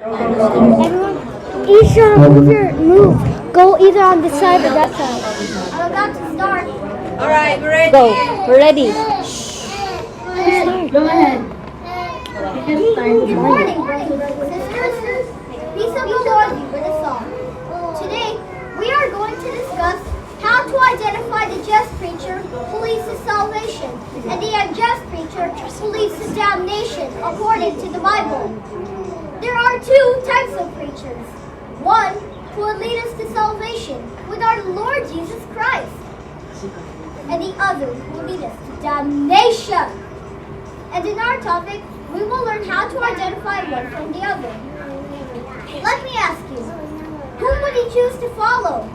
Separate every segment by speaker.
Speaker 1: Everyone, each move. Go either on this side or that side.
Speaker 2: I'm about to start.
Speaker 3: All right, we're ready.
Speaker 1: Go. We're ready.
Speaker 4: Go ahead.
Speaker 2: Good morning, brothers and sisters. Peace of the Lord be with us all. Today, we are going to discuss how to identify the just preacher who leads to salvation and the unjust preacher who leads to damnation according to the Bible. There are two types of preachers. One who will lead us to salvation with our Lord Jesus Christ, and the other who will lead us to damnation. And in our topic, we will learn how to identify one from the other. Let me ask you, whom would you choose to follow?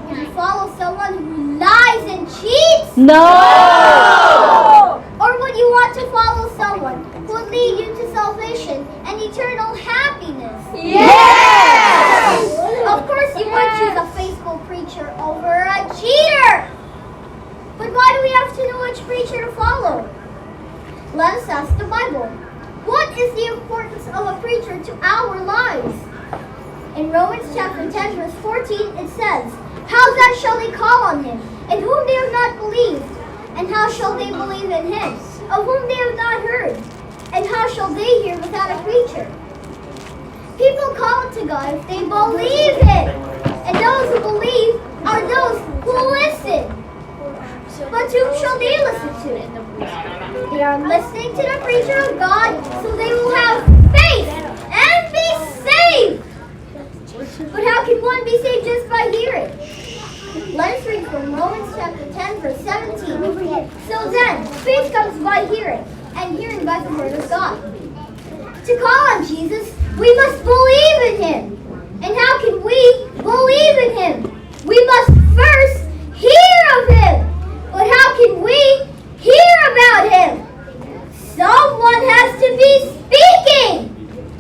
Speaker 2: Would you follow someone who lies and cheats?
Speaker 1: No!
Speaker 2: Or would you want to follow someone who would lead you to salvation and eternal happiness?
Speaker 1: Yes!
Speaker 2: Of course you would choose a faithful preacher over a cheater. But why do we have to know which preacher to follow? Let us ask the Bible. What is the importance of a preacher to our lives? In Romans chapter 10 verse 14 it says, "How then shall they call on him, in whom they have not believed? And how shall they believe in him, of whom they have not heard? And how shall they hear without a preacher?" People call to God if they believe it. And those who believe are those who listen. But whom shall they listen to? They are listening to the preacher of God, so they will have faith and be saved. But how can one be saved just by hearing? Let us read from Romans chapter 10 verse 17. So then, faith comes by hearing, and hearing by the word of God. To call on Jesus, we must believe in him. And how can we believe in him? We must first hear of him. But how can we hear about him? Someone has to be speaking.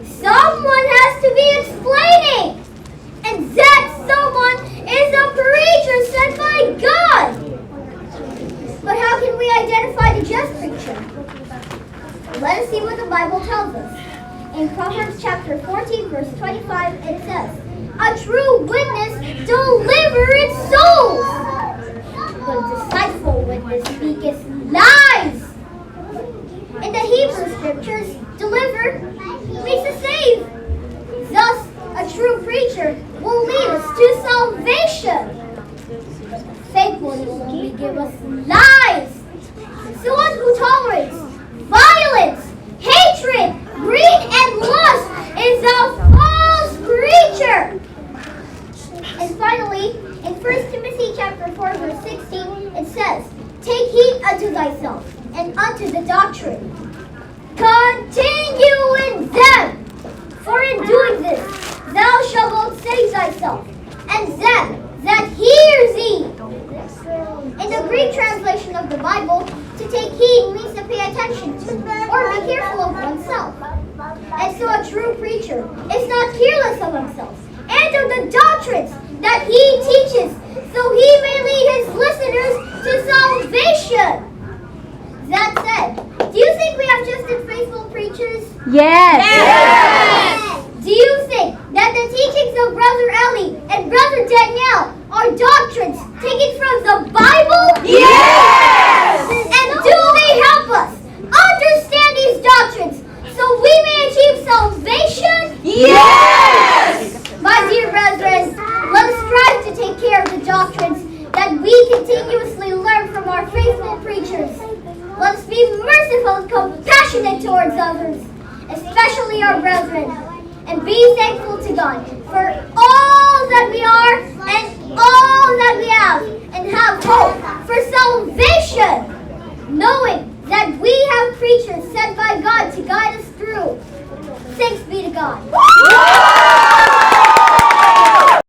Speaker 2: Someone has to be explaining. And that someone is a preacher sent by God. But how can we identify the just preacher? Let us see what the Bible tells us. In Proverbs chapter 14 verse 25 it says, "A true witness delivereth souls, but a deceitful witness speaketh lies." In the Hebrew scriptures, deliver means to save. Thus, a true preacher will lead us to salvation. Fake ones will only give us lies. Someone who tolerates violence, hatred, greed, and lust is a false preacher. And finally, in 1 Timothy chapter 4 verse 16, it says, "Take heed unto thyself and unto the doctrine. Continue in them, for in doing this thou shalt both save thyself and them that hear thee." In the Greek translation of the Bible, to take heed means to pay attention to or be careful of oneself. And so a true preacher is not careless of himself and of the doctrines that he teaches, so he may lead his listeners to salvation. That said, do you think we have just and faithful preachers?
Speaker 1: Yes!
Speaker 2: Do you think that the teachings of Brother Ellie and Brother Danielle are doctrines taken from the Bible?
Speaker 1: Yes!
Speaker 2: And do they help us understand these doctrines so we may achieve salvation?
Speaker 1: Yes!
Speaker 2: My dear brethren, let us strive to take care of the doctrines that we continuously learn from our faithful preachers. Let us be merciful and compassionate towards others, especially our brethren, and be thankful to God for all that we are and all that we have, and have hope for salvation, knowing that we have preachers sent by God to guide us through. Thanks be to God.